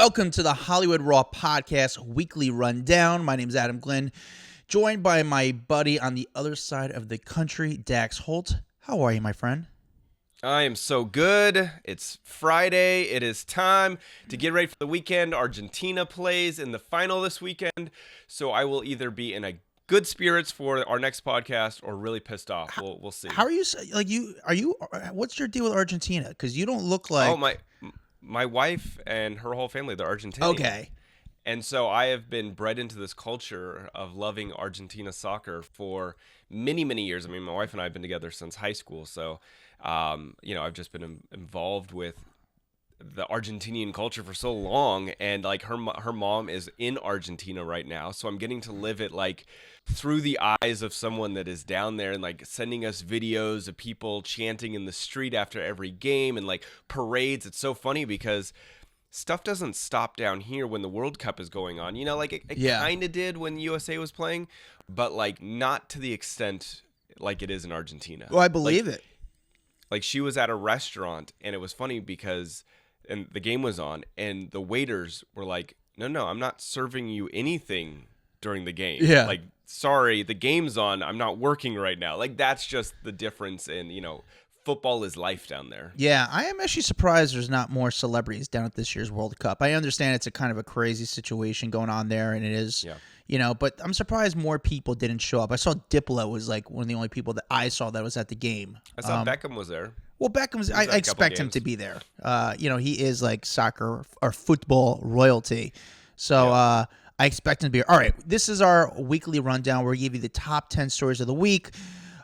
Welcome to the Hollywood Raw Podcast Weekly Rundown. My name is Adam Glyn, joined by my buddy on the other side of the country, Dax Holt. How are you, my friend? I am so good. It's Friday. It is time to get ready for the weekend. Argentina plays in the final this weekend, so I will either be in a good spirits for our next podcast or really pissed off. We'll see. How are you? What's your deal with Argentina? Because you don't look like. Oh, my wife and her whole family, they're Argentinian. Okay. And so I have been bred into this culture of loving Argentina soccer for many, many years. I mean, my wife and I have been together since high school. So, I've just been involved with the Argentinian culture for so long. And like her mom is in Argentina right now. So I'm getting to live it like through the eyes of someone that is down there and like sending us videos of people chanting in the street after every game and like parades. It's so funny because stuff doesn't stop down here when the World Cup is going on. You know, like it kind of did when USA was playing, but like not to the extent like it is in Argentina. Well, I believe it. Like she was at a restaurant and it was funny because and the game was on and the waiters were like, no, I'm not serving you anything during the game. Yeah. Like, sorry, the game's on. I'm not working right now. Like that's just the difference in, football is life down there. Yeah, I am actually surprised there's not more celebrities down at this year's World Cup. I understand it's a kind of a crazy situation going on there, and it is, but I'm surprised more people didn't show up. I saw Diplo was like one of the only people that I saw that was at the game. I saw Beckham was there. Well, I expect him to be there. He is like soccer or football royalty. So I expect him to be here. All right, this is our weekly rundown where we give you the top 10 stories of the week.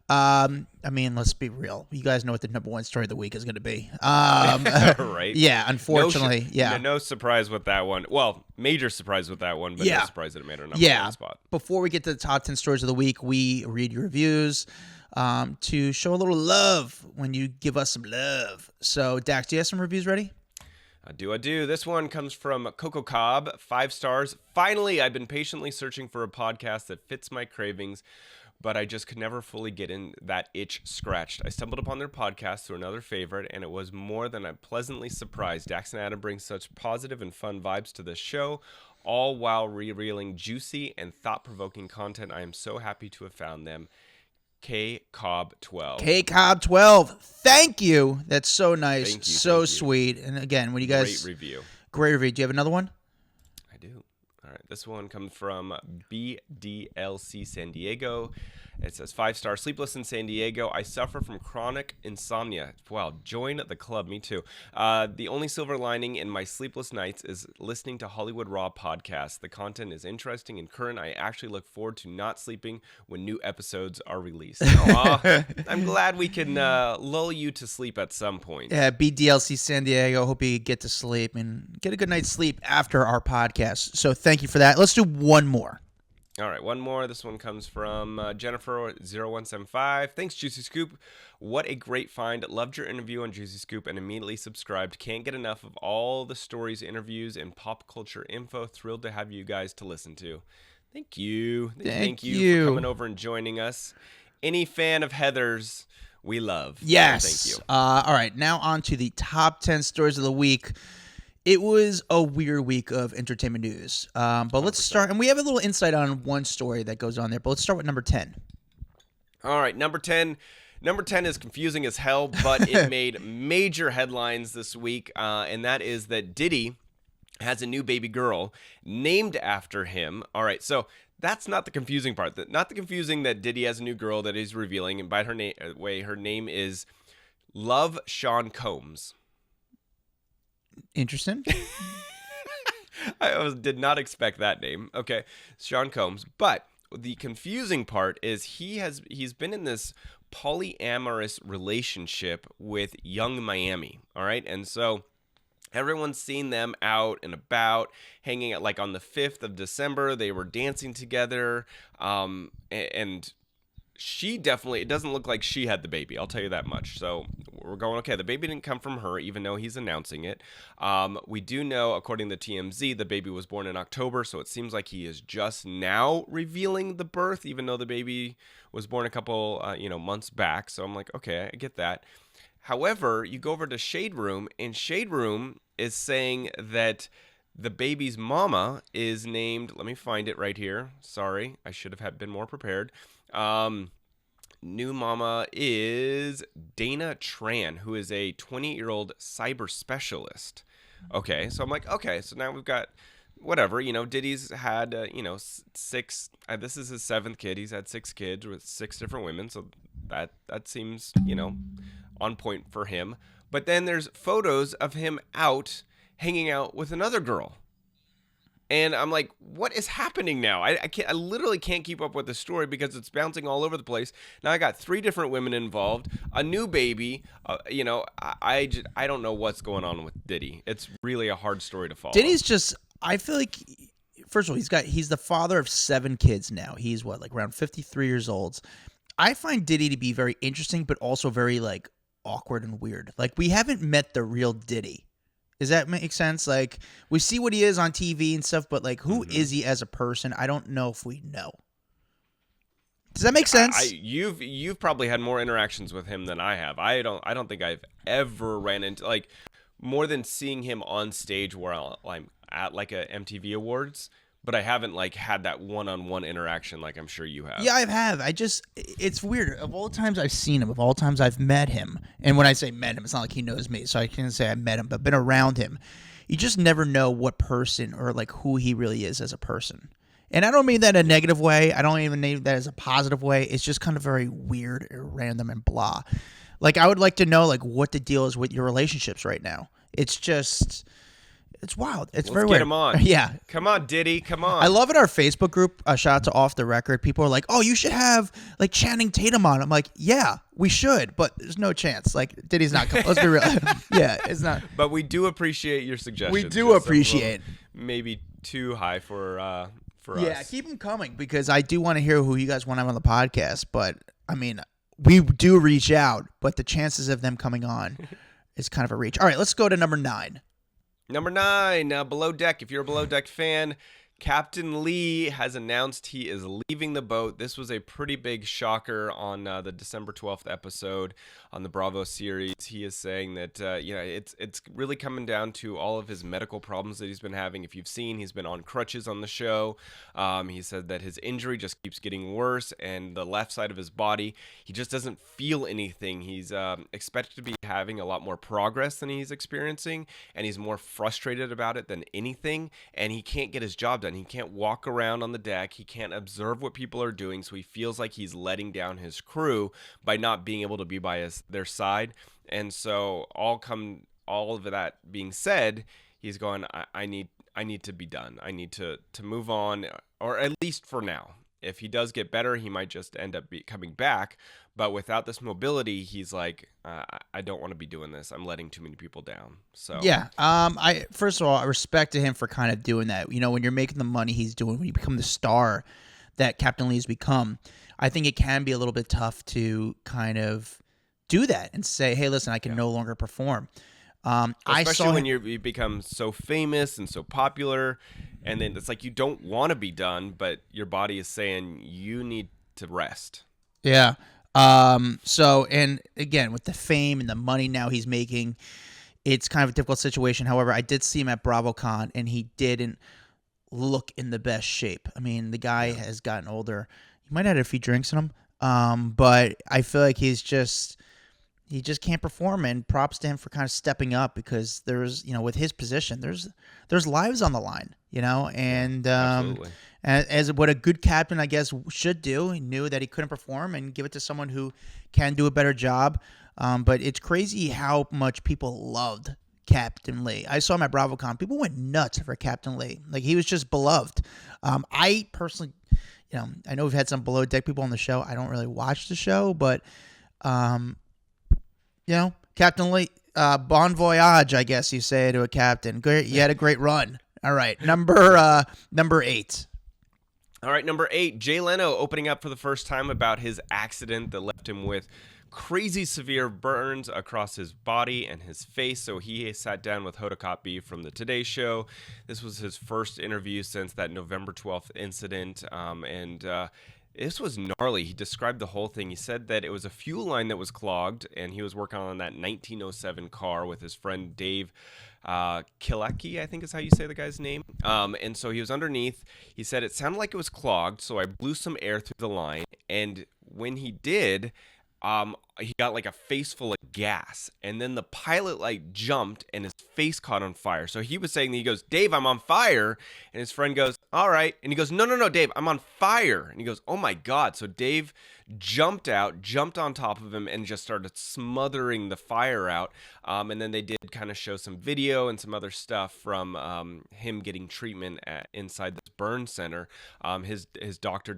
Let's be real. You guys know what the number one story of the week is going to be. Right? Yeah, unfortunately. No surprise with that one. Well, major surprise with that one, but no surprise that it made our number one spot. Before we get to the top 10 stories of the week, we read your reviews to show a little love when you give us some love. So, Dax, do you have some reviews ready? I do. This one comes from Coco Cobb, 5 stars. Finally, I've been patiently searching for a podcast that fits my cravings, but I just could never fully get in that itch scratched. I stumbled upon their podcast through another favorite, and it was more than I'm pleasantly surprised. Dax and Adam bring such positive and fun vibes to this show, all while revealing juicy and thought-provoking content. I am so happy to have found them. K Cobb 12. K Cobb 12. Thank you. That's so nice. Thank you, so sweet. And again, when you guys Great review. Do you have another one? I do. All right. This one comes from BDLC San Diego. It says 5-star, sleepless in San Diego. I suffer from chronic insomnia. Wow, join the club. Me too. The only silver lining in my sleepless nights is listening to Hollywood Raw podcast. The content is interesting and current. I actually look forward to not sleeping when new episodes are released. I'm glad we can lull you to sleep at some point. Yeah, BDLC San Diego. Hope you get to sleep and get a good night's sleep after our podcast. So thank you for that. Let's do one more. All right, one more. This one comes from Jennifer0175. Thanks, Juicy Scoop. What a great find. Loved your interview on Juicy Scoop and immediately subscribed. Can't get enough of all the stories, interviews, and pop culture info. Thrilled to have you guys to listen to. Thank you. Thank you for coming over and joining us. Any fan of Heather's, we love. Yes. Thank you. All right, now on to the top 10 stories of the week. It was a weird week of entertainment news, but let's start, and we have a little insight on one story that goes on there, but let's start with number 10. All right, number 10. Number 10 is confusing as hell, but it made major headlines this week, and that is that Diddy has a new baby girl named after him. All right, so that's not the confusing part. Not the confusing that Diddy has a new girl that he's revealing, and by her name is Love Sean Combs. Interesting. I did not expect that name. Okay, Sean Combs. But the confusing part is he's been in this polyamorous relationship with Young Miami. All right, and so everyone's seen them out and about, hanging out. Like on the 5th of December, they were dancing together, and she definitely, it doesn't look like she had the baby. I'll tell you that much. So we're going, okay, the baby didn't come from her, even though he's announcing it. We do know, according to TMZ, the baby was born in October. So it seems like he is just now revealing the birth, even though the baby was born a couple, months back. So I'm like, okay, I get that. However, you go over to Shade Room, and Shade Room is saying that The baby's mama is named, let me find it right here. Sorry, I should have been more prepared. New mama is Dana Tran, who is a 20-year-old cyber specialist. Okay, so I'm like, okay, so now we've got whatever, Diddy's had, six, this is his 7th kid. He's had 6 kids with 6 different women, so that seems, on point for him. But then there's photos of him hanging out with another girl. And I'm like, what is happening now? I literally can't keep up with the story because it's bouncing all over the place. Now I got 3 different women involved, a new baby. I don't know what's going on with Diddy. It's really a hard story to follow. Diddy's just, I feel like, first of all, he's the father of 7 kids now. He's around 53 years old. I find Diddy to be very interesting, but also very awkward and weird. We haven't met the real Diddy. Does that make sense? We see what he is on TV and stuff, but who is he as a person? I don't know if we know. Does that make sense? You've probably had more interactions with him than I have. I don't think I've ever ran into more than seeing him on stage where I'm at a MTV Awards. But I haven't had that one-on-one interaction like I'm sure you have. Yeah, I have. It's weird. Of all times I've seen him, of all times I've met him, and when I say met him, it's not like he knows me, so I can't say I met him, but been around him. You just never know what person or who he really is as a person. And I don't mean that in a negative way. I don't even mean that as a positive way. It's just kind of very weird or random and blah. I would like to know what the deal is with your relationships right now. It's wild. It's very weird. Let's get him on. Yeah. Come on, Diddy. Come on. I love in our Facebook group, shout out to Off the Record, people are like, oh, you should have Channing Tatum on. I'm like, yeah, we should, but there's no chance. Diddy's not coming. Let's be real. Yeah, it's not. But we do appreciate your suggestions. We do appreciate. Maybe too high for us. Yeah, keep them coming because I do want to hear who you guys want to have on the podcast. But, I mean, we do reach out, but the chances of them coming on is kind of a reach. All right, let's go to number 9. Number 9, Below Deck. If you're a Below Deck fan, Captain Lee has announced he is leaving the boat. This was a pretty big shocker on the December 12th episode on the Bravo series. He is saying that it's really coming down to all of his medical problems that he's been having. If you've seen, he's been on crutches on the show. He said that his injury just keeps getting worse, and the left side of his body, he just doesn't feel anything. He's expected to be having a lot more progress than he's experiencing, and he's more frustrated about it than anything, and he can't get his job done. He can't walk around on the deck. He can't observe what people are doing, so he feels like he's letting down his crew by not being able to be by their side. And so all of that being said, he's going, I need to be done. I need to move on, or at least for now. If he does get better, he might just end up coming back. But without this mobility, he's like, I don't want to be doing this. I'm letting too many people down. So yeah, I first of all, I respect to him for kind of doing that. When you're making the money he's doing, when you become the star that Captain Lee's become, I think it can be a little bit tough to kind of do that and say, hey, listen, I can no longer perform. Especially when you become so famous and so popular, and then it's like you don't want to be done, but your body is saying you need to rest. Yeah. So, and again, with the fame and the money now he's making, it's kind of a difficult situation. However, I did see him at BravoCon, and he didn't look in the best shape. I mean, the guy has gotten older. He might have had a few drinks in him, but I feel like he just can't perform. And props to him for kind of stepping up, because there's, with his position, there's lives on the line, and Absolutely. As what a good captain, I guess, should do. He knew that he couldn't perform and give it to someone who can do a better job. But it's crazy how much people loved Captain Lee. I saw him at BravoCon. People went nuts for Captain Lee. He was just beloved. I personally, I know we've had some Below Deck people on the show. I don't really watch the show, but, Captain Lee, bon voyage, I guess you say to a captain. Great, you had a great run. All right, number 8. All right, number 8, Jay Leno opening up for the first time about his accident that left him with crazy severe burns across his body and his face. So he sat down with Hoda Kotb from the Today Show. This was his first interview since that November 12th incident, and This was gnarly. He described the whole thing. He said that it was a fuel line that was clogged, and he was working on that 1907 car with his friend Dave Killecki, I think is how you say the guy's name. And so he was underneath. He said it sounded like it was clogged, so I blew some air through the line. And when he did, he got like a face full of gas, and then the pilot like jumped and his face caught on fire. So he was saying that, he goes, Dave, I'm on fire. And his friend goes, all right. And he goes, no, Dave, I'm on fire. And he goes, oh my God. So Dave jumped on top of him and just started smothering the fire out. And then they did kind of show some video and some other stuff from him getting treatment inside this burn center. His Dr.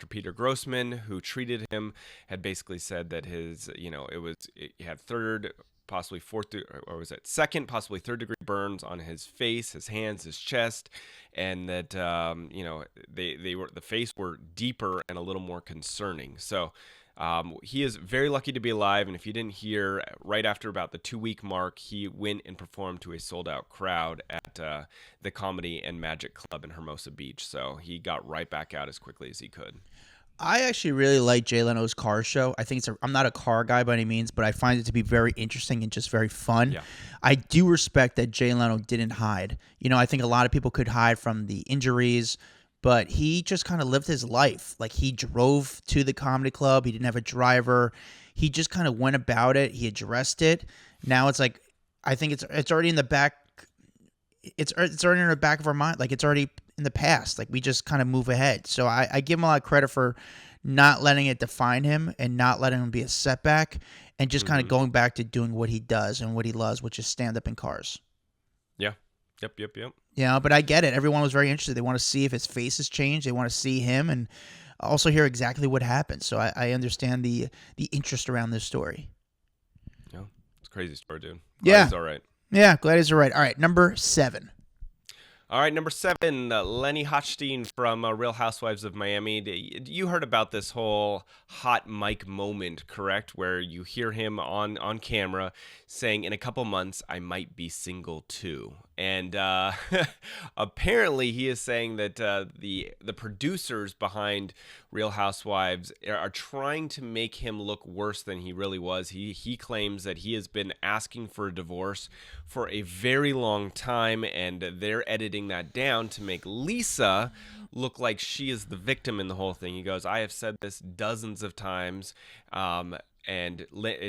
Peter Grossman, who treated him, had basically said that he had third, possibly fourth, or was it second, possibly third degree burns on his face, his hands, his chest, and that the face were deeper and a little more concerning. So he is very lucky to be alive. And if you didn't hear, right after about the 2-week mark, he went and performed to a sold-out crowd at the Comedy and Magic Club in Hermosa Beach. So he got right back out as quickly as he could. I actually really like Jay Leno's car show. I think I'm not a car guy by any means, but I find it to be very interesting and just very fun. Yeah. I do respect that Jay Leno didn't hide. I think a lot of people could hide from the injuries, but he just kind of lived his life. Like, he drove to the comedy club. He didn't have a driver. He just kind of went about it. He addressed it. Now it's like, I think it's already in the back. It's already in the back of our mind. Like, it's already in the past. Like, we just kind of move ahead. So I give him a lot of credit for not letting it define him and not letting him be a setback, and just kind of going back to doing what he does and what he loves, which is stand up in cars. Yeah. Yep. Yeah, but I get it. Everyone was very interested. They want to see if his face has changed. They want to see him and also hear exactly what happened. So I understand the interest around this story. Yeah, it's a crazy story, dude. Yeah. He's all right. Yeah, glad he's all right. All right, number 7. All right, number 7, Lenny Hochstein from Real Housewives of Miami. You heard about this whole hot mic moment, correct? Where you hear him on camera saying, in a couple months, I might be single too. And apparently he is saying that the producers behind Real Housewives are trying to make him look worse than he really was. He claims that he has been asking for a divorce for a very long time, and they're editing that down to make Lisa look like she is the victim in the whole thing. He goes, I have said this dozens of times, and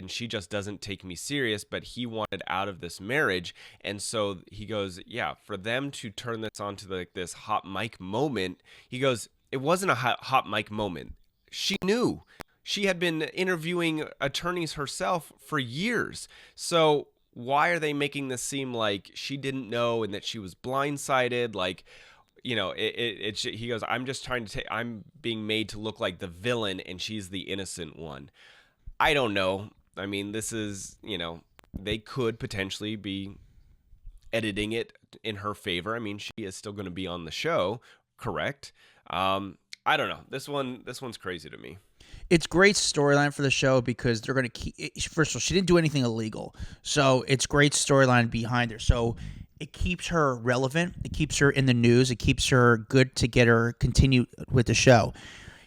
she just doesn't take me serious, but he wanted out of this marriage. And so he goes, yeah, for them to turn this onto this hot mic moment, he goes, it wasn't a hot mic moment. She knew. She had been interviewing attorneys herself for years. So why are they making this seem like she didn't know and that she was blindsided? Like, he goes, I'm just trying to I'm being made to look like the villain and she's the innocent one. I don't know. I mean, this is, they could potentially be editing it in her favor. I mean, she is still going to be on the show, correct? I don't know. This one's crazy to me. It's great storyline for the show because they're going to keep. First of all, she didn't do anything illegal, so it's great storyline behind her. So it keeps her relevant. It keeps her in the news. It keeps her good to get her continue with the show.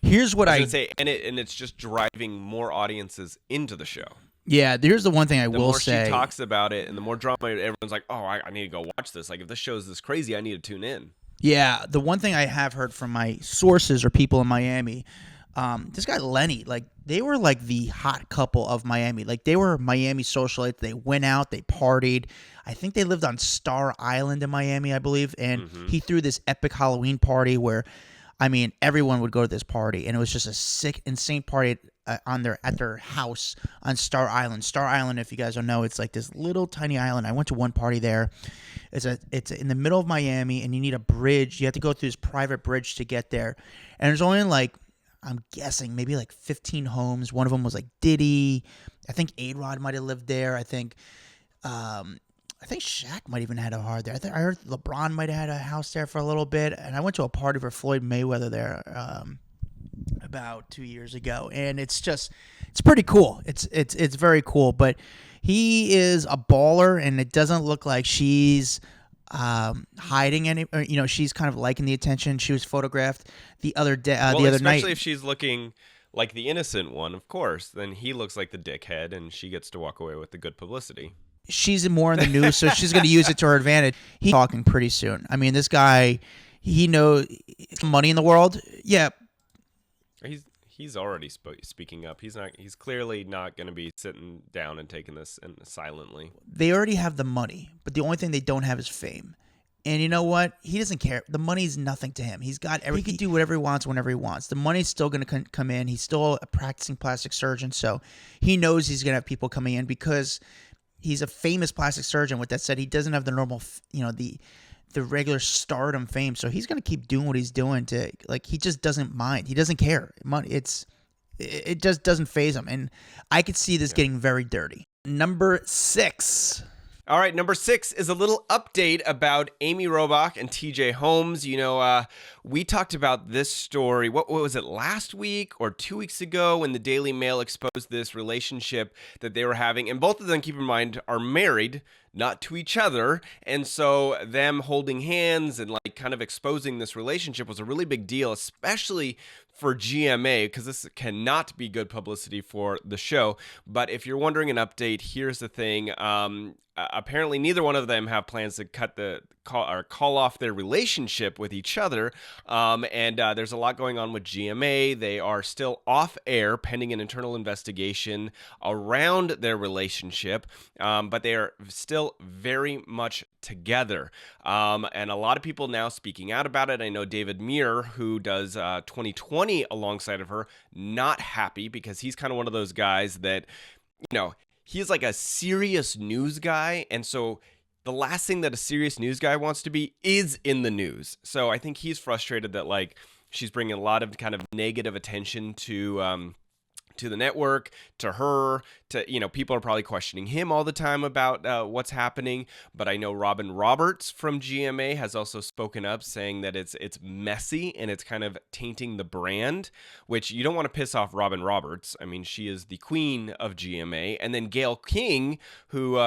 Here's what I say, and it's just driving more audiences into the show. Yeah, here's the one thing I will say. The more she talks about it, and the more drama, everyone's like, "Oh, I need to go watch this." Like, if this show's this crazy, I need to tune in. Yeah, the one thing I have heard from my sources or people in Miami. This guy Lenny, like, they were like the hot couple of Miami. Like, they were Miami socialites. They went out, they partied. I think they lived on Star Island in Miami, I believe. And he threw this epic Halloween party where, I mean, everyone would go to this party, and it was just a sick, insane party at their house on Star Island. Star Island, if you guys don't know, it's like this little tiny island. I went to one party there. It's in the middle of Miami, and you need a bridge. You have to go through this private bridge to get there, and there's only like, I'm guessing maybe like 15 homes. One of them was like Diddy. I think A-Rod might have lived there. I think Shaq might even had a hard there. I heard LeBron might have had a house there for a little bit. And I went to a party for Floyd Mayweather there about 2 years ago, and it's pretty cool. It's very cool. But he is a baller, and it doesn't look like she's hiding any, or, she's kind of liking the attention. She was photographed the other day, the other night. Especially if she's looking like the innocent one, of course, then he looks like the dickhead, and she gets to walk away with the good publicity. She's more in the news, so she's going to use it to her advantage. He's talking pretty soon. I mean, this guy, he knows money in the world. Yeah. He's already speaking up. He's clearly not going to be sitting down and taking this silently. They already have the money, but the only thing they don't have is fame. And you know what? He doesn't care. The money's nothing to him. He's got everything. He can do whatever he wants whenever he wants. The money's still going to come in. He's still a practicing plastic surgeon, so he knows he's going to have people coming in because he's a famous plastic surgeon. With that said, he doesn't have the normal, the regular stardom fame. So he's going to keep doing what he's doing he just doesn't mind. He doesn't care. It just doesn't faze him. And I could see this getting very dirty. Number 6. All right, number 6 is a little update about Amy Robach and TJ Holmes. We talked about this story, what was it, last week or 2 weeks ago, when the Daily Mail exposed this relationship that they were having. And both of them, keep in mind, are married, not to each other. And so them holding hands and kind of exposing this relationship was a really big deal, especially for GMA, because this cannot be good publicity for the show. But if you're wondering an update, here's the thing. Apparently, neither one of them have plans to call off their relationship with each other. And there's a lot going on with GMA. They are still off air pending an internal investigation around their relationship. But they are still very much together. And a lot of people now speaking out about it. I know David Muir, who does 2020 alongside of her, not happy because he's kind of one of those guys that, he's like a serious news guy, and so the last thing that a serious news guy wants to be is in the news. So I think he's frustrated that she's bringing a lot of kind of negative attention to the network, to her, to, people are probably questioning him all the time about what's happening. But I know Robin Roberts from GMA has also spoken up saying that it's messy and it's kind of tainting the brand, which you don't want to piss off Robin Roberts. I mean, she is the queen of GMA. And then Gayle King, who,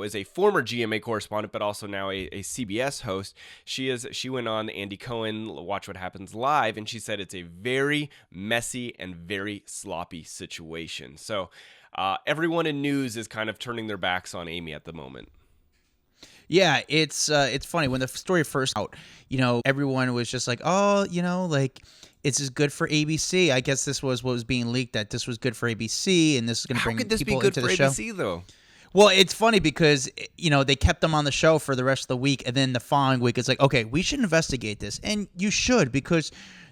is a former GMA correspondent, but also now a CBS host. She went on Andy Cohen, Watch What Happens Live, and she said it's a very messy and very sloppy situation. So everyone in news is kind of turning their backs on Amy at the moment. Yeah, it's funny when the story first out. Everyone was just like, oh, it's as good for ABC. I guess this was what was being leaked, that this was good for ABC, and this is going to bring people into the show. How could this be good for ABC though? Well, it's funny because they kept them on the show for the rest of the week, and then the following week it's like, okay, we should investigate this, and you should, because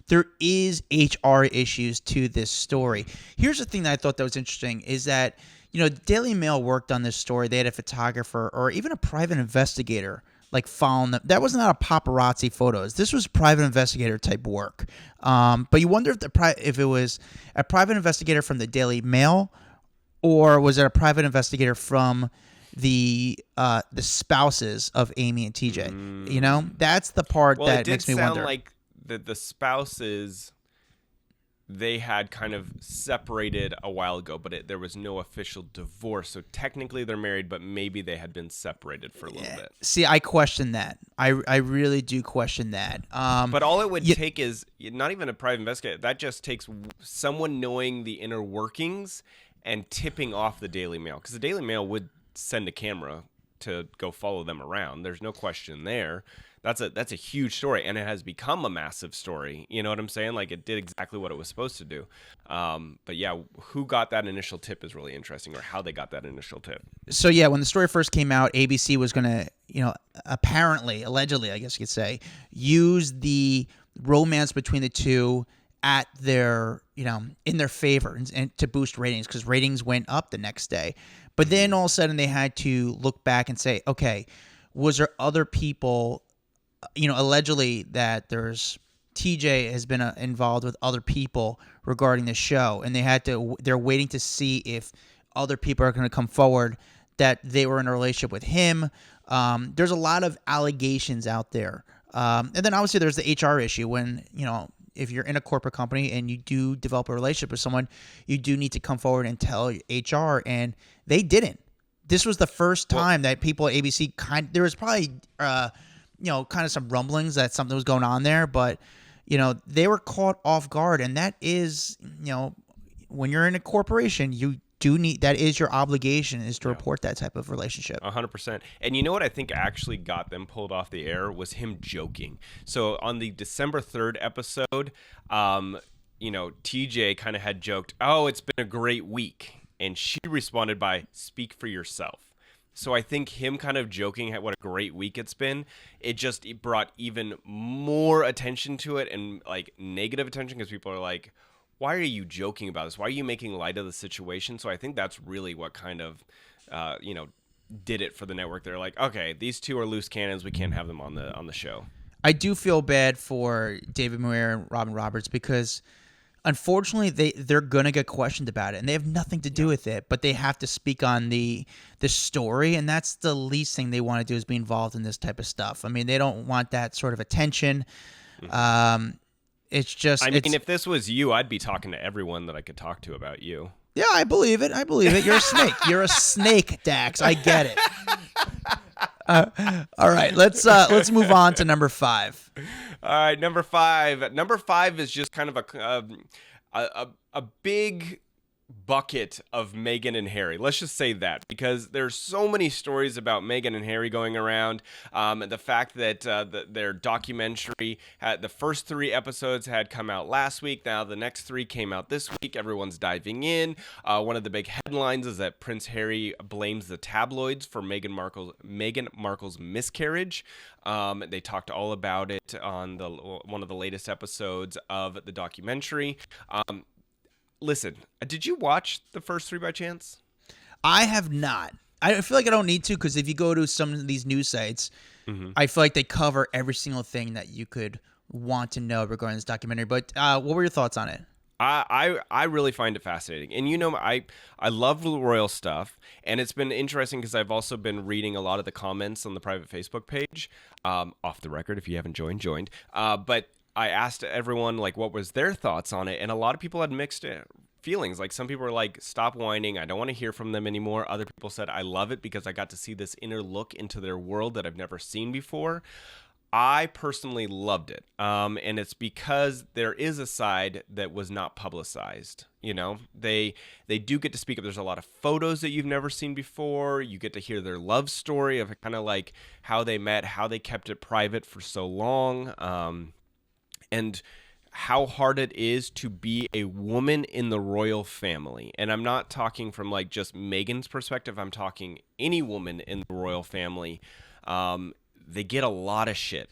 there is HR issues to this story. Here's the thing that I thought that was interesting is that, Daily Mail worked on this story. They had a photographer or even a private investigator following them. That was not a paparazzi photos. This was private investigator type work. But you wonder if it was a private investigator from the Daily Mail, or was it a private investigator from the spouses of Amy and TJ? That's the part that makes me wonder. Like the spouses, they had kind of separated a while ago, but there was no official divorce. So technically they're married, but maybe they had been separated for a little bit. See, I question that. I really do question that. But all it would take is not even a private investigator. That just takes someone knowing the inner workings and tipping off the Daily Mail. Because the Daily Mail would send a camera to go follow them around. There's no question there. That's a huge story, and it has become a massive story. You know what I'm saying? It did exactly what it was supposed to do. But yeah, who got that initial tip is really interesting, or how they got that initial tip. So yeah, when the story first came out, ABC was going to, apparently, allegedly, I guess you could say, use the romance between the two at their, in their favor and to boost ratings, because ratings went up the next day. But then all of a sudden they had to look back and say, okay, was there other people, allegedly that there's TJ has been involved with other people regarding the show, and they're waiting to see if other people are going to come forward that they were in a relationship with him. There's a lot of allegations out there. And then obviously there's the HR issue when, if you're in a corporate company and you do develop a relationship with someone, you do need to come forward and tell HR, and they didn't. this was the first time that people at ABC there was probably kind of some rumblings that something was going on there, but they were caught off guard, and that is when you're in a corporation, you do need, that is your obligation, is to report that type of relationship. 100%. And you know what I think actually got them pulled off the air was him joking. So on the December 3rd episode, TJ kind of had joked, "Oh, it's been a great week," and she responded by, "Speak for yourself." So I think him kind of joking at what a great week it's been, it brought even more attention to it, and like negative attention, because people are like, why are you joking about this? Why are you making light of the situation? So I think that's really what kind of, did it for the network. They're like, okay, these two are loose cannons. We can't have them on the show. I do feel bad for David Moyer and Robin Roberts, because unfortunately they're going to get questioned about it, and they have nothing to do with it, but they have to speak on the story, and that's the least thing they want to do, is be involved in this type of stuff. I mean, they don't want that sort of attention. It's just, if this was you, I'd be talking to everyone that I could talk to about you. Yeah, I believe it. You're a snake. You're a snake, Dax. I get it. All right, let's move on to number 5. All right, number 5. Number 5 is just kind of a big bucket of Meghan and Harry. Let's just say that, because there's so many stories about Meghan and Harry going around. The fact that their documentary the first 3 episodes had come out last week. Now the next 3 came out this week. Everyone's diving in. One of the big headlines is that Prince Harry blames the tabloids for Meghan Markle's miscarriage. They talked all about it on one of the latest episodes of the documentary. Listen, did you watch the first 3 by chance? I have not. I feel like I don't need to, because if you go to some of these news sites, I feel like they cover every single thing that you could want to know regarding this documentary. But what were your thoughts on it? I really find it fascinating. And I love the royal stuff, and it's been interesting because I've also been reading a lot of the comments on the private Facebook page. Off the record, if you haven't joined. But I asked everyone like what was their thoughts on it, and a lot of people had mixed feelings. Like, some people were like, stop whining, I don't want to hear from them anymore. Other people said, I love it because I got to see this inner look into their world that I've never seen before. I personally loved it, and it's because there is a side that was not publicized. They do get to speak up. There's a lot of photos that you've never seen before. You get to hear their love story of kind of like how they met, how they kept it private for so long, and how hard it is to be a woman in the royal family. And I'm not talking from like just Meghan's perspective. I'm talking any woman in the royal family. They get a lot of shit.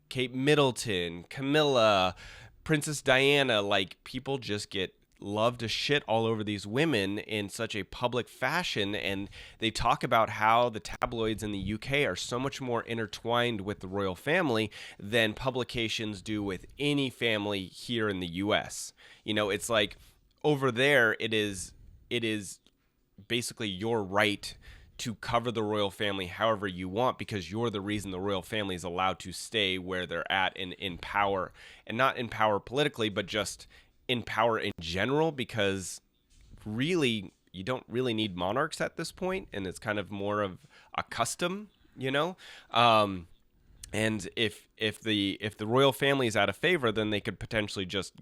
Kate Middleton, Camilla, Princess Diana, like, people just get love to shit all over these women in such a public fashion, and they talk about how the tabloids in the UK are so much more intertwined with the royal family than publications do with any family here in the US. It's like over there it is basically your right to cover the royal family however you want, because you're the reason the royal family is allowed to stay where they're at in power, and not in power politically, but just in power in general, because really you don't really need monarchs at this point, and it's kind of more of a custom, and if the royal family is out of favor, then they could potentially just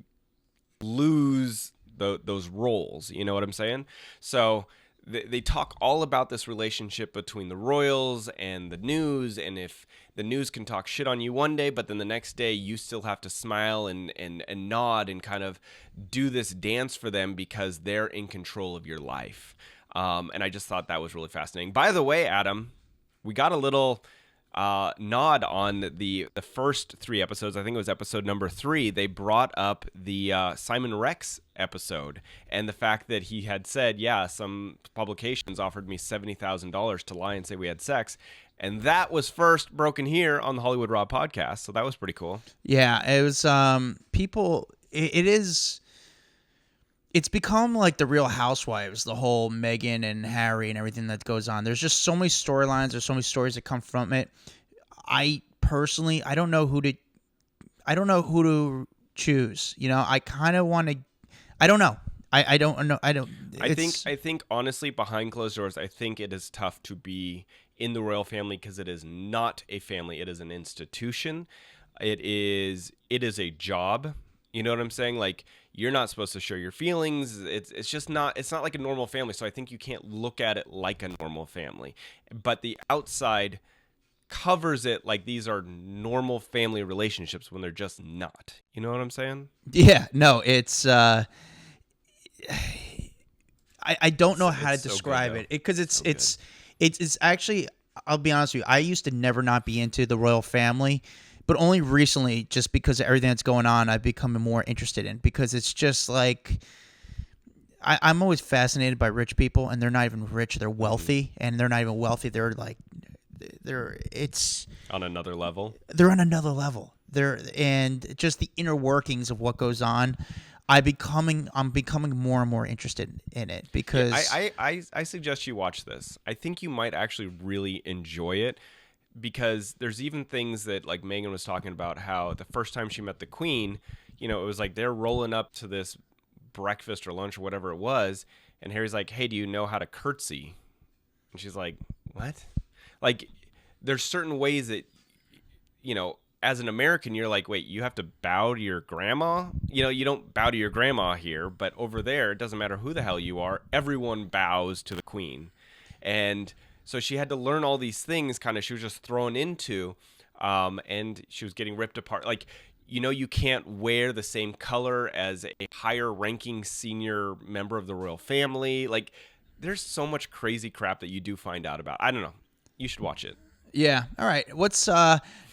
lose those roles. You know what I'm saying? So they talk all about this relationship between the royals and the news, and if the news can talk shit on you one day, but then the next day you still have to smile and nod and kind of do this dance for them because they're in control of your life. And I just thought that was really fascinating. By the way, Adam, we got a little nod on the first 3 episodes. I think it was episode number 3. They brought up the Simon Rex episode, and the fact that he had said, some publications offered me $70,000 to lie and say we had sex. And that was first broken here on the Hollywood Raw podcast. So that was pretty cool. Yeah, it was people. It's become like the Real Housewives, the whole Meghan and Harry and everything that goes on. There's just so many storylines. There's so many stories that come from it. I personally, I don't know who to choose. I kind of want to. I don't know. I don't know. I think honestly, behind closed doors, I think it is tough to be in the royal family because it is not a family. It is an institution. It is a job. You know what I'm saying? Like, you're not supposed to show your feelings. It's just not. It's not like a normal family. So I think you can't look at it like a normal family. But the outside covers it like these are normal family relationships when they're just not. You know what I'm saying? Yeah. No. It's. I don't know how to describe it because it's actually. I'll be honest with you. I used to never not be into the royal family. But only recently, just because of everything that's going on, I've become more interested in, because it's just like I'm always fascinated by rich people, and they're not even rich; they're wealthy, and they're not even wealthy. They're it's on another level. They're on another level. And just the inner workings of what goes on. I'm becoming more and more interested in it because I suggest you watch this. I think you might actually really enjoy it. Because there's even things that, like Meghan was talking about, how the first time she met the Queen, it was like they're rolling up to this breakfast or lunch or whatever it was, and Harry's like, "Hey, do you know how to curtsy?" And she's like, "What?" Like, there's certain ways that, as an American, you're like, wait, you have to bow to your grandma? You don't bow to your grandma here, but over there, it doesn't matter who the hell you are, everyone bows to the Queen. And so she had to learn all these things, kind of, she was just thrown into, and she was getting ripped apart. Like, you can't wear the same color as a higher ranking senior member of the royal family. Like, there's so much crazy crap that you do find out about. I don't know. You should watch it. Yeah. All right. What's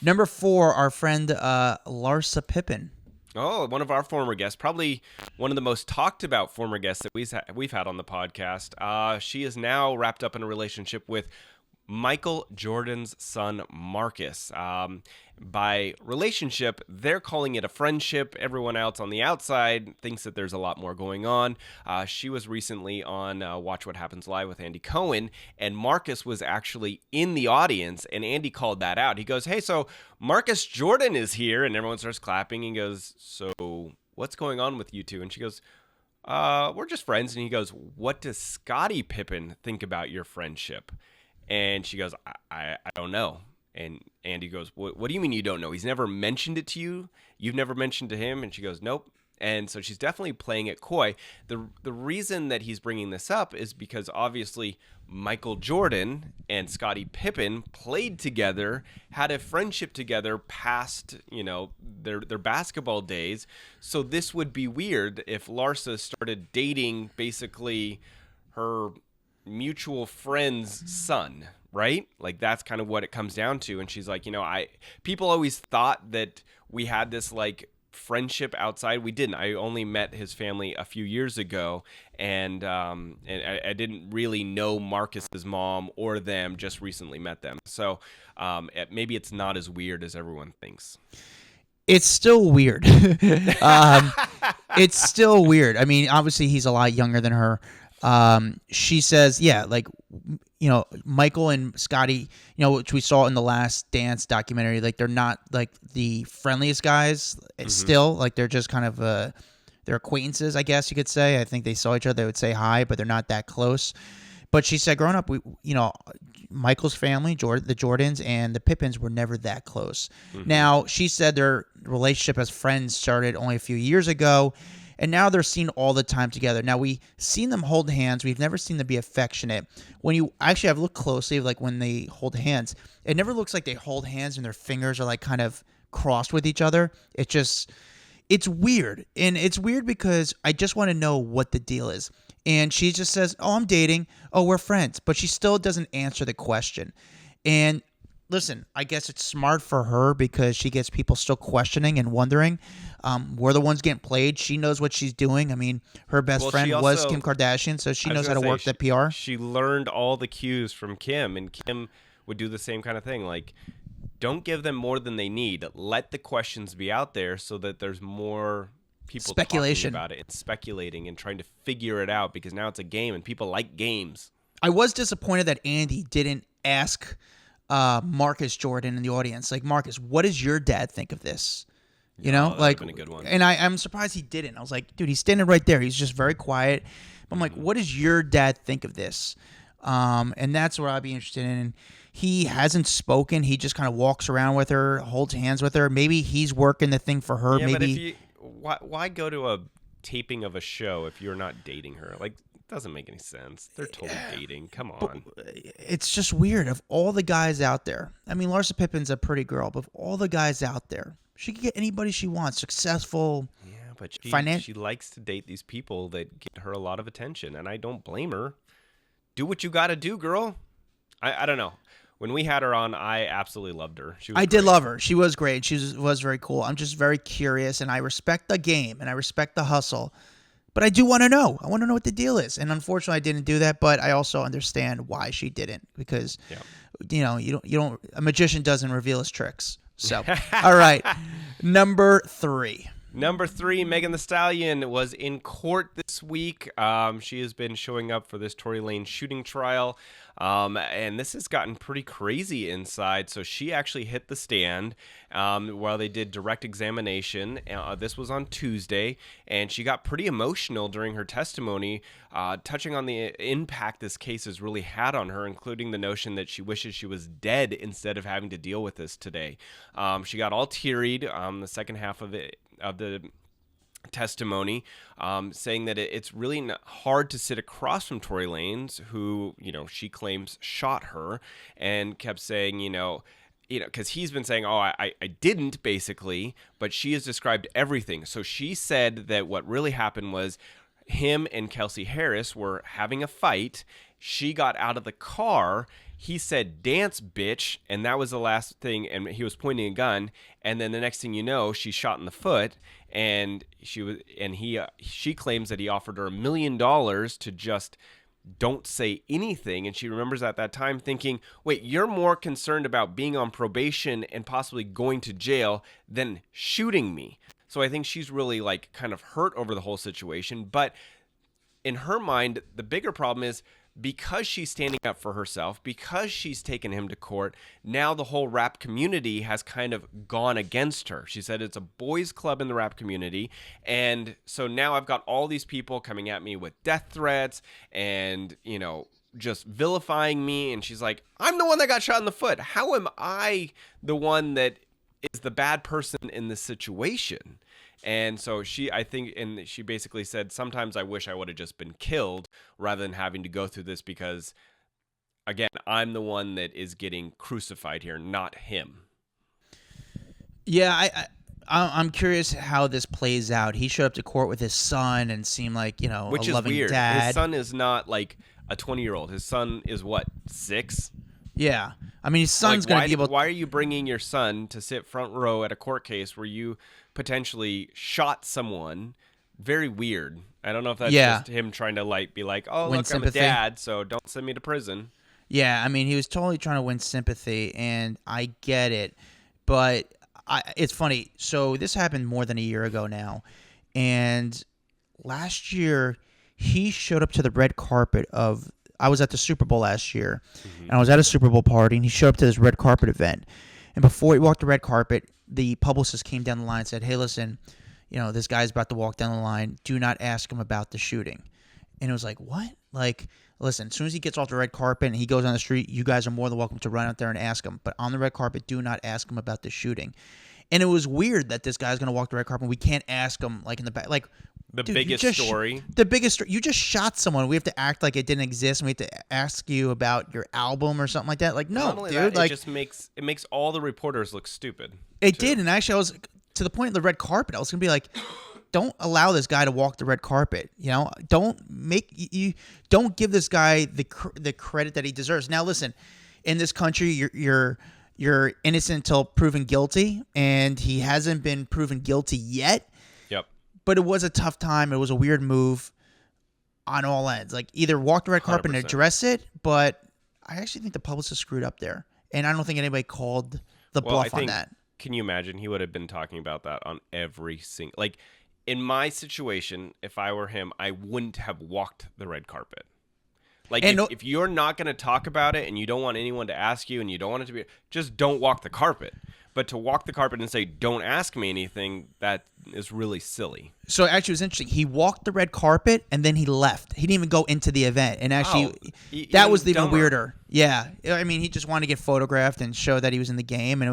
number 4, our friend Larsa Pippen. Oh, one of our former guests, probably one of the most talked about former guests that we've had on the podcast. She is now wrapped up in a relationship with Michael Jordan's son, Marcus. By relationship, they're calling it a friendship. Everyone else on the outside thinks that there's a lot more going on. She was recently on Watch What Happens Live with Andy Cohen, and Marcus was actually in the audience, and Andy called that out. He goes, "Hey, so Marcus Jordan is here," and everyone starts clapping. He goes, "So what's going on with you two?" And she goes, "We're just friends." And he goes, "What does Scottie Pippen think about your friendship?" And she goes, I don't know. And Andy goes, what do you mean you don't know? He's never mentioned it to you? You've never mentioned to him? And she goes, nope. And so she's definitely playing it coy. The reason that he's bringing this up is because obviously Michael Jordan and Scottie Pippen played together, had a friendship together past, their basketball days. So this would be weird if Larsa started dating basically her mutual friend's son, right? Like, that's kind of what it comes down to. And she's like, people always thought that we had this like friendship outside. We didn't. I only met his family a few years ago, and I didn't really know Marcus's mom or them. Just recently met them, so maybe it's not as weird as everyone thinks. It's still weird. It's still weird. I mean, obviously he's a lot younger than her. She says, yeah, like, Michael and Scottie, which we saw in the Last Dance documentary, like, they're not like the friendliest guys still. Like, they're just kind of, they're acquaintances, I guess you could say. I think they saw each other, they would say hi, but they're not that close. But she said growing up, Michael's family, the Jordans and the Pippins were never that close. Now, she said their relationship as friends started only a few years ago. And now they're seen all the time together. Now, we've seen them hold hands. We've never seen them be affectionate. When you actually have looked closely, like when they hold hands, it never looks like they hold hands and their fingers are like kind of crossed with each other. It's weird. And it's weird because I just want to know what the deal is. And she just says, oh, I'm dating. Oh, we're friends. But she still doesn't answer the question. And listen, I guess it's smart for her because she gets people still questioning and wondering. We're the ones getting played. She knows what she's doing. I mean, her best friend was Kim Kardashian, so she knows how to work the PR. She learned all the cues from Kim, and Kim would do the same kind of thing. Like, don't give them more than they need. Let the questions be out there so that there's more people speculation talking about it and speculating and trying to figure it out, because now it's a game and people like games. I was disappointed that Andy didn't ask Marcus Jordan in the audience, like, Marcus, what does your dad think of this? You know, that like, would've been a good one. And I'm surprised he didn't. I was like, dude, he's standing right there. He's just very quiet. But I'm like, what does your dad think of this? And that's what I'd be interested in. He hasn't spoken. He just kind of walks around with her, holds hands with her. Maybe he's working the thing for her. Yeah, Maybe. But why go to a taping of a show if you're not dating her? Like, it doesn't make any sense. They're totally dating. Come on. It's just weird. Of all the guys out there, I mean, Larsa Pippen's a pretty girl, but of all the guys out there, she can get anybody she wants, successful. Yeah, but she likes to date these people that get her a lot of attention, and I don't blame her. Do what you got to do, girl. I don't know. When we had her on, I absolutely loved her. I did love her. She was great. She was very cool. I'm just very curious, and I respect the game, and I respect the hustle. But I do want to know. I want to know what the deal is. And unfortunately, I didn't do that, but I also understand why she didn't, because, you don't. A magician doesn't reveal his tricks. So, all right. Number 3. Number 3, Megan Thee Stallion was in court this week. She has been showing up for this Tory Lanez shooting trial. And this has gotten pretty crazy inside. So she actually hit the stand while they did direct examination. This was on Tuesday, and she got pretty emotional during her testimony, touching on the impact this case has really had on her, including the notion that she wishes she was dead instead of having to deal with this today. She got all teary the second half of the testimony, saying that it's really hard to sit across from Tory Lanez, who, she claims shot her, and kept saying, because he's been saying, I didn't, basically, but she has described everything. So she said that what really happened was him and Kelsey Harris were having a fight. She got out of the car. He said, "Dance, bitch," and that was the last thing, and he was pointing a gun, and then the next thing you know, she's shot in the foot, and she claims that he offered her $1 million to just don't say anything, and she remembers at that time thinking, wait, you're more concerned about being on probation and possibly going to jail than shooting me. So I think she's really kind of hurt over the whole situation, but in her mind, the bigger problem is, because she's standing up for herself, because she's taken him to court, now the whole rap community has kind of gone against her. She said it's a boys' club in the rap community, and so now I've got all these people coming at me with death threats and, just vilifying me, and she's like, I'm the one that got shot in the foot. How am I the one that is the bad person in this situation? And so she basically said, sometimes I wish I would have just been killed rather than having to go through this, because, again, I'm the one that is getting crucified here, not him. Yeah, I'm curious how this plays out. He showed up to court with his son and seemed like, which a loving is weird. dad. His son is not like a 20-year-old. His son is what, 6? Yeah. I mean, his son's going to be able to... Why are you bringing your son to sit front row at a court case where you potentially shot someone? Very weird. I don't know if that's just him trying to be like, oh, win look, sympathy. I'm a dad, so don't send me to prison. Yeah, I mean, he was totally trying to win sympathy, and I get it. But it's funny. So this happened more than a year ago now. And last year, he showed up to the red carpet of... I was at the Super Bowl last year, and I was at a Super Bowl party, and he showed up to this red carpet event. And before he walked the red carpet, the publicist came down the line and said, hey, listen, this guy's about to walk down the line. Do not ask him about the shooting. And it was like, what? Listen, as soon as he gets off the red carpet and he goes on the street, you guys are more than welcome to run out there and ask him. But on the red carpet, do not ask him about the shooting. And it was weird that this guy's going to walk the red carpet and we can't ask him, in the back. The biggest story. The biggest story. You just shot someone. We have to act like it didn't exist, and we have to ask you about your album or something like that. No, dude. That, it makes all the reporters look stupid. It did, and actually, I was to the point of the red carpet. I was gonna be like, don't allow this guy to walk the red carpet. Don't give this guy the credit that he deserves. Now, listen, in this country, you're innocent until proven guilty, and he hasn't been proven guilty yet. Yep. But it was a tough time. It was a weird move on all ends. Either walk the red carpet 100%. And address it, but I actually think the publicist screwed up there. And I don't think anybody called the bluff on that. Can you imagine? He would have been talking about that on every single... in my situation, if I were him, I wouldn't have walked the red carpet. If you're not going to talk about it and you don't want anyone to ask you and you don't want it to be... just don't walk the carpet. But to walk the carpet and say, don't ask me anything, that is really silly. So actually, it was interesting. He walked the red carpet and then he left. He didn't even go into the event. And actually, that was even weirder. Yeah. I mean, he just wanted to get photographed and show that he was in the game. And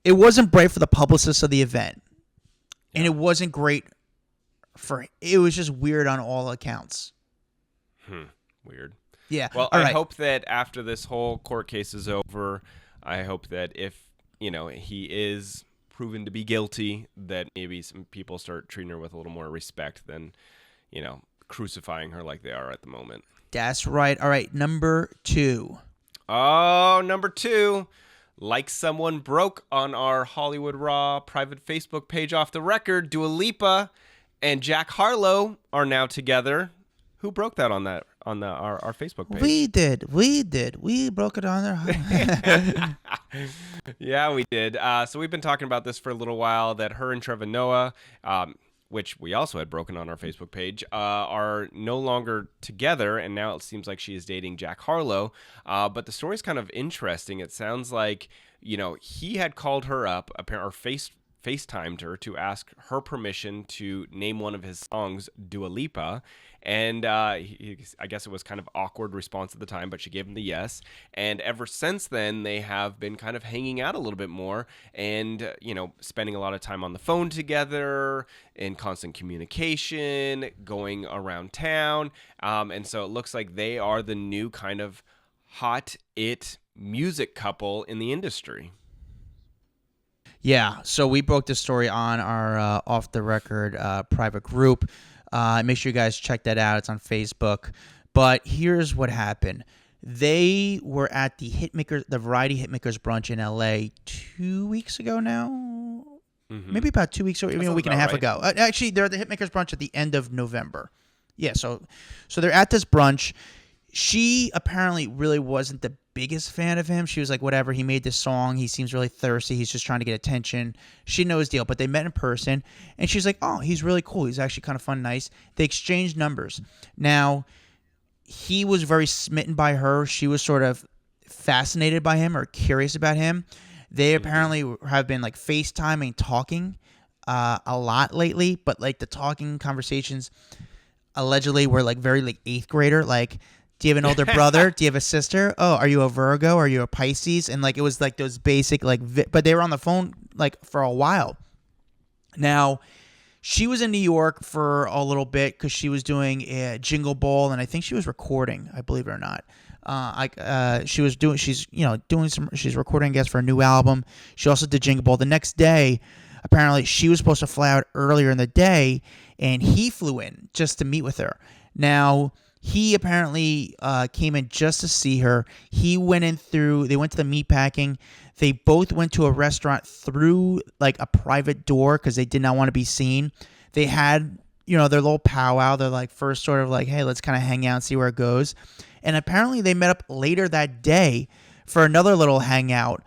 it wasn't great for the publicists of the event. And it wasn't great it was just weird on all accounts. Weird. Yeah. Well, I hope that after this whole court case is over, I hope that if he is proven to be guilty, that maybe some people start treating her with a little more respect than, crucifying her like they are at the moment. That's right. All right, number 2. Oh, number 2. Like someone broke on our Hollywood Raw private Facebook page off the record, Dua Lipa and Jack Harlow are now together. Who broke that on our Facebook page? We did. We broke it on there. Yeah, we did. So we've been talking about this for a little while, that her and Trevor Noah, which we also had broken on our Facebook page, are no longer together, and now it seems like she is dating Jack Harlow. But the story's kind of interesting. It sounds like, he had called her up, or FaceTimed her to ask her permission to name one of his songs, Dua Lipa. And I guess it was kind of awkward response at the time, but she gave him the yes. And ever since then, they have been kind of hanging out a little bit more and, spending a lot of time on the phone together, in constant communication, going around town. And so it looks like they are the new kind of hot music couple in the industry. Yeah, so we broke this story on our off-the-record private group. Make sure you guys check that out. It's on Facebook. But here's what happened. They were at the Variety Hitmakers brunch in LA 2 weeks ago now. Mm-hmm. Maybe about 2 weeks ago, maybe a week and a half ago. Actually, they're at the Hitmakers brunch at the end of November. Yeah, so they're at this brunch. She apparently really wasn't the biggest fan of him. She was like, whatever, he made this song. He seems really thirsty. He's just trying to get attention. She didn't know his deal, but they met in person, and she's like, oh, he's really cool. He's actually kind of fun, nice. They exchanged numbers. Now, he was very smitten by her. She was sort of fascinated by him or curious about him. They apparently have been like FaceTiming, talking a lot lately, but like the talking conversations allegedly were like very like 8th grader, like, do you have an older brother? Do you have a sister? Oh, are you a Virgo? Are you a Pisces? And like it was like those basic like, but they were on the phone like for a while. Now, she was in New York for a little bit because she was doing a Jingle Ball, and I think she was recording. I believe it or not. She's recording, I guess, for a new album. She also did Jingle Ball. The next day, apparently, she was supposed to fly out earlier in the day, and he flew in just to meet with her. Now, he apparently came in just to see her. They went to the meatpacking. They both went to a restaurant through like a private door because they did not want to be seen. They had, their little powwow. They're like first sort of like, hey, let's kind of hang out and see where it goes. And apparently they met up later that day for another little hangout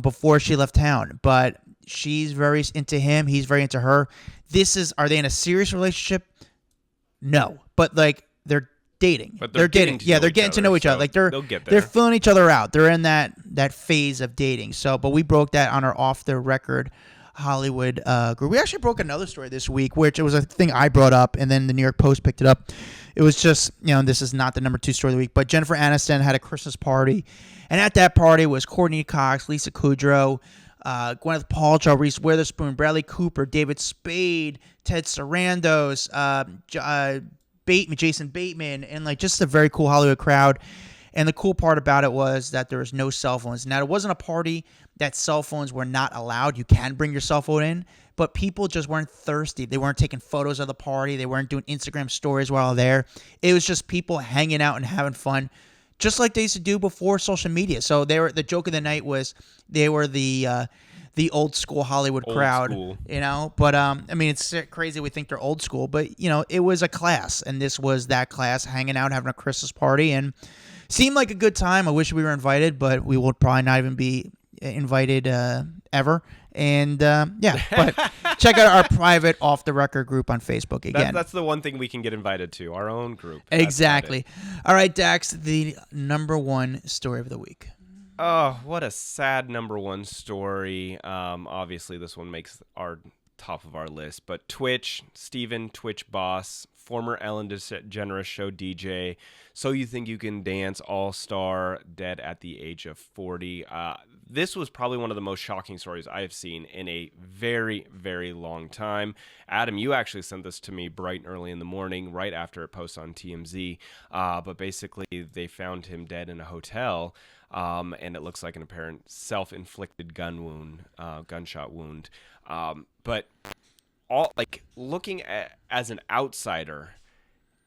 before she left town. But she's very into him. He's very into her. Are they in a serious relationship? No. But like, they're dating. But they're dating. Yeah, they're getting to know each other. Like they'll get there. They're filling each other out. They're in that phase of dating. So, but we broke that on our off the record Hollywood group. We actually broke another story this week, which it was a thing I brought up, and then the New York Post picked it up. It was just, this is not the number 2 story of the week, but Jennifer Aniston had a Christmas party, and at that party was Courtney Cox, Lisa Kudrow, Gwyneth Paltrow, Reese Witherspoon, Bradley Cooper, David Spade, Ted Sarandos, Jason Bateman, and like just a very cool Hollywood crowd. And the cool part about it was that there was no cell phones. Now, it wasn't a party that cell phones were not allowed. You can bring your cell phone in, but people just weren't thirsty. They weren't taking photos of the party. They weren't doing Instagram stories while there. It was just people hanging out and having fun, just like they used to do before social media. So the joke of the night was they were the old school Hollywood crowd, But I mean, it's crazy we think they're old school, but it was a class, and this was that class hanging out, having a Christmas party, and seemed like a good time. I wish we were invited, but we will probably not even be invited ever. And but check out our private off the record group on Facebook again. That's the one thing we can get invited to, our own group. Exactly. All right, Dax, the number 1 story of the week. Oh, what a sad number one story. Obviously, this one makes our top of our list. But Twitch, Steven, Twitch boss, former Ellen DeGeneres show DJ, So You Think You Can Dance all-star, dead at the age of 40. This was probably one of the most shocking stories I have seen in a very, very long time. Adam, you actually sent this to me bright and early in the morning, right after it posts on TMZ. But basically, they found him dead in a hotel. And it looks like an apparent self-inflicted gunshot wound. But all looking at as an outsider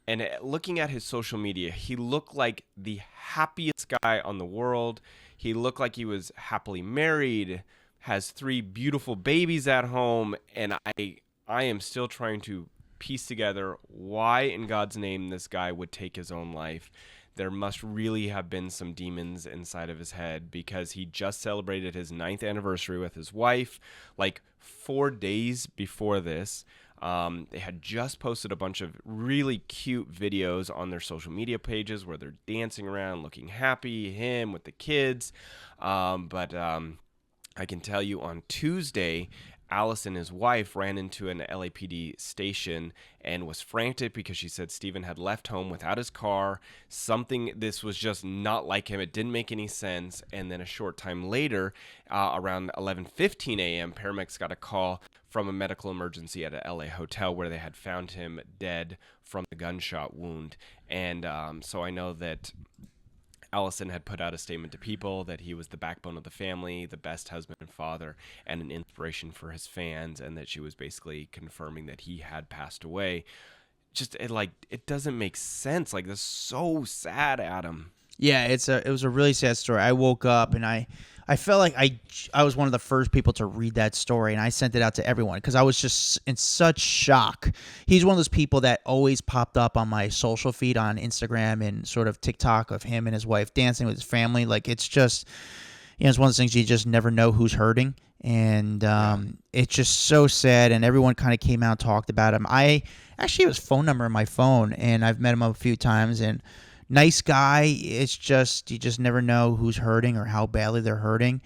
and looking at his social media, he looked like the happiest guy on the world. He looked like he was happily married, has 3 beautiful babies at home, and I am still trying to piece together why in God's name this guy would take his own life. There must really have been some demons inside of his head, because he just celebrated his 9th anniversary with his wife, like 4 days before this. They had just posted a bunch of really cute videos on their social media pages where they're dancing around, looking happy, him with the kids. But I can tell you on Tuesday, Allison, his wife, ran into an LAPD station and was frantic because she said Steven had left home without his car. This was just not like him. It didn't make any sense. And then a short time later, around 11:15 a.m., paramedics got a call from a medical emergency at a LA hotel where they had found him dead from the gunshot wound. And so I know that Allison had put out a statement to people that he was the backbone of the family, the best husband and father, and an inspiration for his fans, and that she was basically confirming that he had passed away. It doesn't make sense. Like, this is so sad, Adam. Yeah, it was a really sad story. I woke up and I felt like I was one of the first people to read that story, and I sent it out to everyone because I was just in such shock. He's one of those people that always popped up on my social feed on Instagram and sort of TikTok of him and his wife dancing with his family. Like, it's just, it's one of those things you just never know who's hurting, and it's just so sad. And everyone kind of came out and talked about him. I actually have his phone number in my phone, and I've met him a few times, and nice guy. It's just, you just never know who's hurting or how badly they're hurting.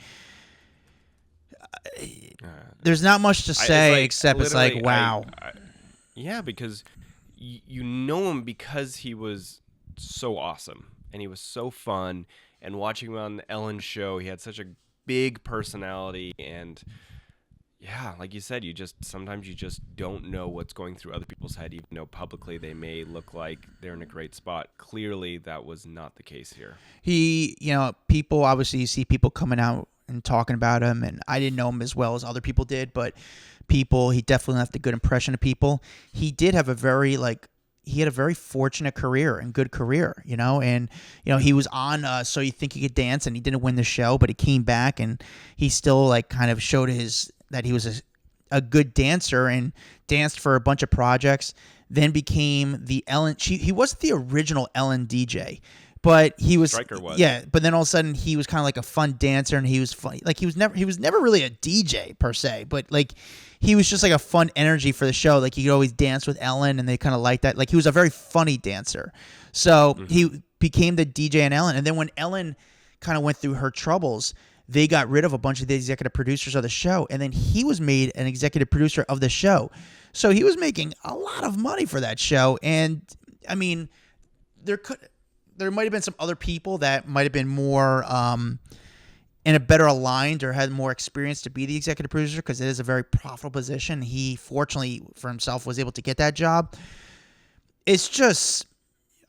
There's not much to say except it's like, wow. Yeah, because you know him because he was so awesome and he was so fun. And watching him on the Ellen show, he had such a big personality. And yeah, like you said, sometimes you just don't know what's going through other people's head, even though publicly they may look like they're in a great spot. Clearly, that was not the case here. People, obviously, you see people coming out and talking about him, and I didn't know him as well as other people did, but he definitely left a good impression of people. He did have he had a very fortunate career and good career, and, he was on So You Think You Could Dance, and he didn't win the show, but he came back, and he still, kind of showed that he was a good dancer and danced for a bunch of projects, then became the Ellen. He wasn't the original Ellen DJ, but he was. Stryker was. Yeah, but then all of a sudden he was kind of like a fun dancer, and he was funny. Like, he was never really a DJ per se, but he was just like a fun energy for the show. Like, he could always dance with Ellen, and they kind of liked that. Like, he was a very funny dancer. So he became the DJ in Ellen, and then when Ellen kind of went through her troubles, they got rid of a bunch of the executive producers of the show, and then he was made an executive producer of the show. So he was making a lot of money for that show. And I mean, there might have been some other people that might have been more in a better aligned or had more experience to be the executive producer, because it is a very profitable position. He, fortunately for himself, was able to get that job. It's just,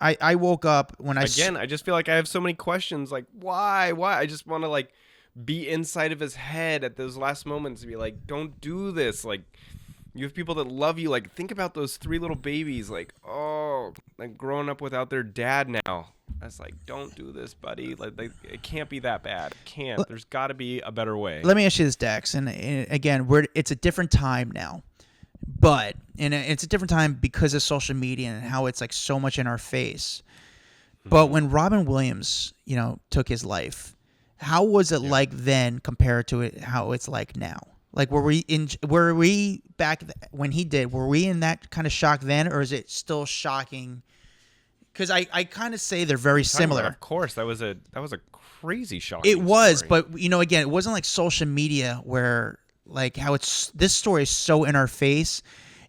I woke up when I just feel like I have so many questions. Like, why? I just want to be inside of his head at those last moments and be like, don't do this. Like, you have people that love you. Like, think about those 3 little babies, growing up without their dad now. I was like, don't do this, buddy. It can't be that bad. It can't. There's got to be a better way. Let me ask you this, Dax. And again, it's a different time now. But it's a different time because of social media and how it's so much in our face. But when Robin Williams, took his life, how was it like then compared to how it's like now? Like, were we back when he did? Were we in that kind of shock then, or is it still shocking because I kind of say they're very similar. Of course, that was a crazy shocking. It was, story. but again, it wasn't like social media where like how this story is so in our face,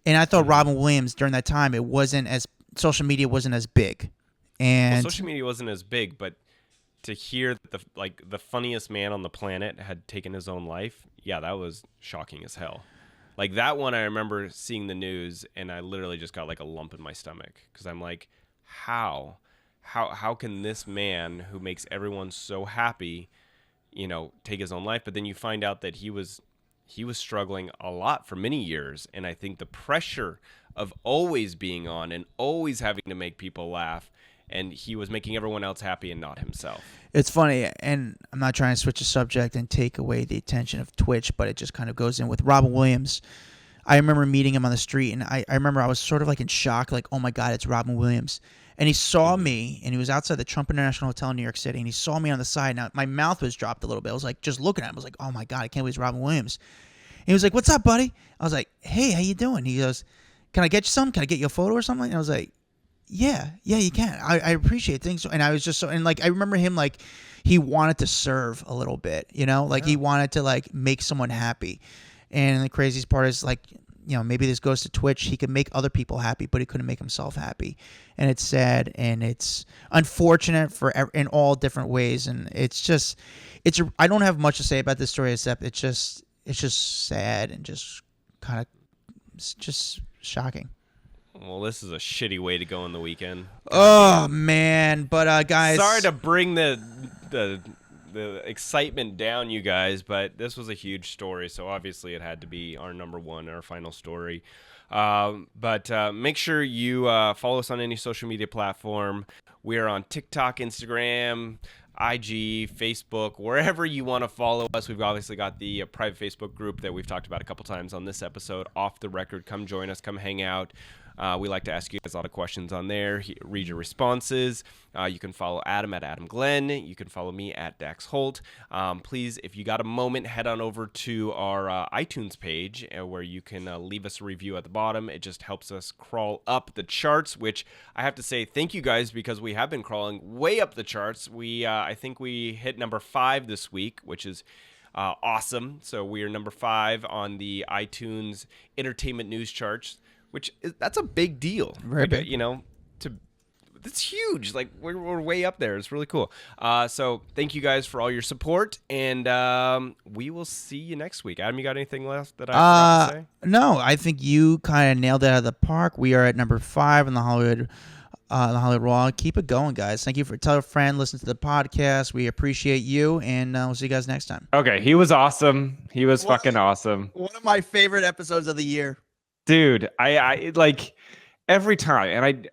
and I thought Robin Williams during that time social media wasn't as big, and social media wasn't as big, but to hear that the funniest man on the planet had taken his own life, yeah, that was shocking as hell. Like that one, I remember seeing the news, and I literally just got like a lump in my stomach because I'm like, how can this man who makes everyone so happy, take his own life? But then you find out that he was struggling a lot for many years, and I think the pressure of always being on and always having to make people laugh, and he was making everyone else happy and not himself. It's funny, and I'm not trying to switch the subject and take away the attention of Twitch, but it just kind of goes in with Robin Williams. I remember meeting him on the street, and I remember I was sort of like in shock, like, oh my God, it's Robin Williams. And he saw me, and he was outside the Trump International Hotel in New York City, and he saw me on the side. Now, my mouth was dropped a little bit. I was like, just looking at him, I was like, oh my God, I can't believe it's Robin Williams. And he was like, what's up, buddy? I was like, hey, how you doing? He goes, can I get you something? Can I get you a photo or something? And I was like, yeah, you can. I appreciate things. And I was just and like, I remember him, like, he wanted to serve a little bit, like he wanted to like make someone happy. And the craziest part is like, maybe this goes to Twitch. He could make other people happy, but he couldn't make himself happy. And it's sad, and it's unfortunate in all different ways. And I don't have much to say about this story except it's just sad and just kind of just shocking. Well, this is a shitty way to go in the weekend. Oh man, but guys, sorry to bring the excitement down, you guys, but this was a huge story, so obviously it had to be our number one, our final story. But make sure you follow us on any social media platform. We are on TikTok, Instagram, IG, Facebook, wherever you want to follow us. We've obviously got the private Facebook group that we've talked about a couple times on this episode, Off the Record. Come join us, come hang out. We like to ask you guys a lot of questions on there, read your responses. You can follow Adam at Adam Glyn. You can follow me at Dax Holt. Please, if you got a moment, head on over to our iTunes page where you can leave us a review at the bottom. It just helps us crawl up the charts, which I have to say thank you guys, because we have been crawling way up the charts. I think we hit number 5 this week, which is awesome. So we are number 5 on the iTunes Entertainment News charts, that's a big deal. Very big. It's huge. Like we're way up there. It's really cool. So thank you guys for all your support, and we will see you next week. Adam, you got anything left that I forgot to say? No, I think you kind of nailed it out of the park. We are at number 5 in the Hollywood Raw. Keep it going, guys. Thank you tell a friend, listen to the podcast. We appreciate you, and we'll see you guys next time. Okay, he was awesome. He was fucking awesome. One of my favorite episodes of the year. Dude, I like every time, and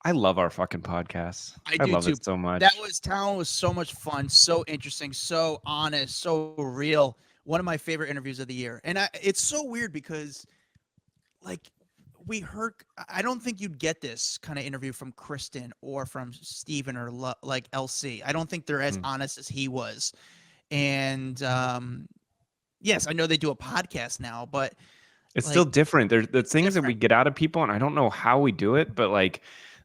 I love our fucking podcasts. I love it so much. Talent was so much fun, so interesting, so honest, so real. One of my favorite interviews of the year. And it's so weird because, like, I don't think you'd get this kind of interview from Kristen or from Steven or like LC. I don't think they're as honest as he was. And yes, I know they do a podcast now, but it's still different. There's the things that we get out of people, and I don't know how we do it, but like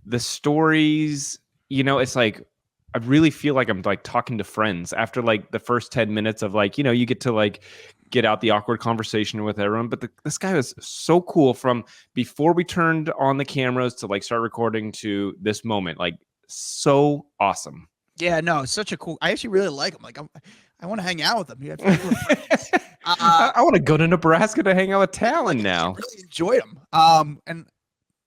the stories, it's like I really feel like I'm like talking to friends after like the first 10 minutes of like, you get to like get out the awkward conversation with everyone. But this guy was so cool from before we turned on the cameras to like start recording to this moment. Like so awesome. Yeah, no, it's such a cool. I actually really like him. Like I want to hang out with him. I want to go to Nebraska to hang out with Talon now. I really enjoyed him. And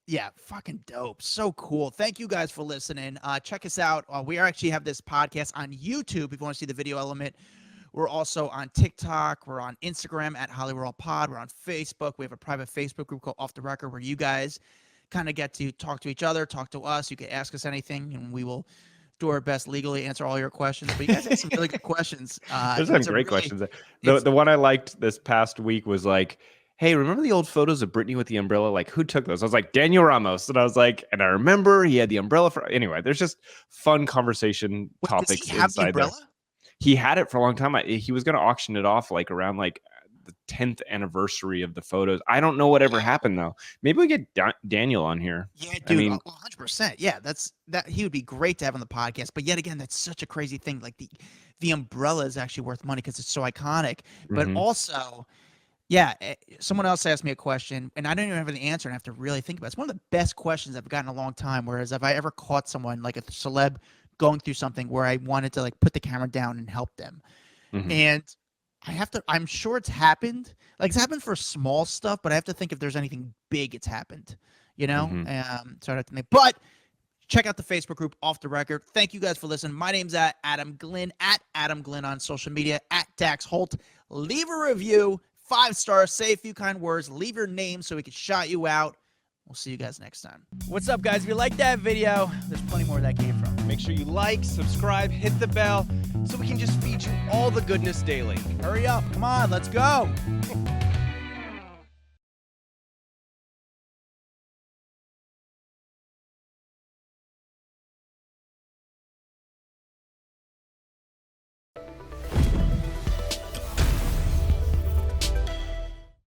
yeah, fucking dope. So cool. Thank you guys for listening. Check us out. We actually have this podcast on YouTube if you want to see the video element. We're also on TikTok. We're on Instagram at Hollywood Pod. We're on Facebook. We have a private Facebook group called Off the Record where you guys kind of get to talk to each other, talk to us. You can ask us anything, and we will do our best legally answer all your questions. But you guys have some really good questions. There's some great questions. The one I liked this past week was like, hey, remember the old photos of Britney with the umbrella? Like, who took those? I was like, Daniel Ramos. And I was like, and I remember he had the umbrella for. Anyway, there's just fun conversation topics does he have inside the umbrella? there. He had it for a long time. He was going to auction it off like around like the 10th anniversary of the photos. I don't know whatever happened though. Maybe we get Daniel on here. Yeah, dude, I mean, 100%. Yeah, that he would be great to have on the podcast. But yet again, that's such a crazy thing. Like the umbrella is actually worth money because it's so iconic. But also, yeah, someone else asked me a question, and I don't even have the answer, and I have to really think about it. It's one of the best questions I've gotten in a long time. Whereas, have I ever caught someone, like a celeb, going through something where I wanted to like put the camera down and help them? And I'm sure it's happened. Like, it's happened for small stuff, but I have to think if there's anything big it's happened, you know? So I have to think. But check out the Facebook group, Off the Record. Thank you guys for listening. My name's Adam Glyn, Adam Glyn on social media, Dax Holt. Leave a review. 5 stars, say a few kind words, leave your name so we can shout you out. We'll see you guys next time. What's up, guys? If you like that video, there's plenty more where that came from. Make sure you like, subscribe, hit the bell so we can just feed you all the goodness daily. Hurry up. Come on, let's go.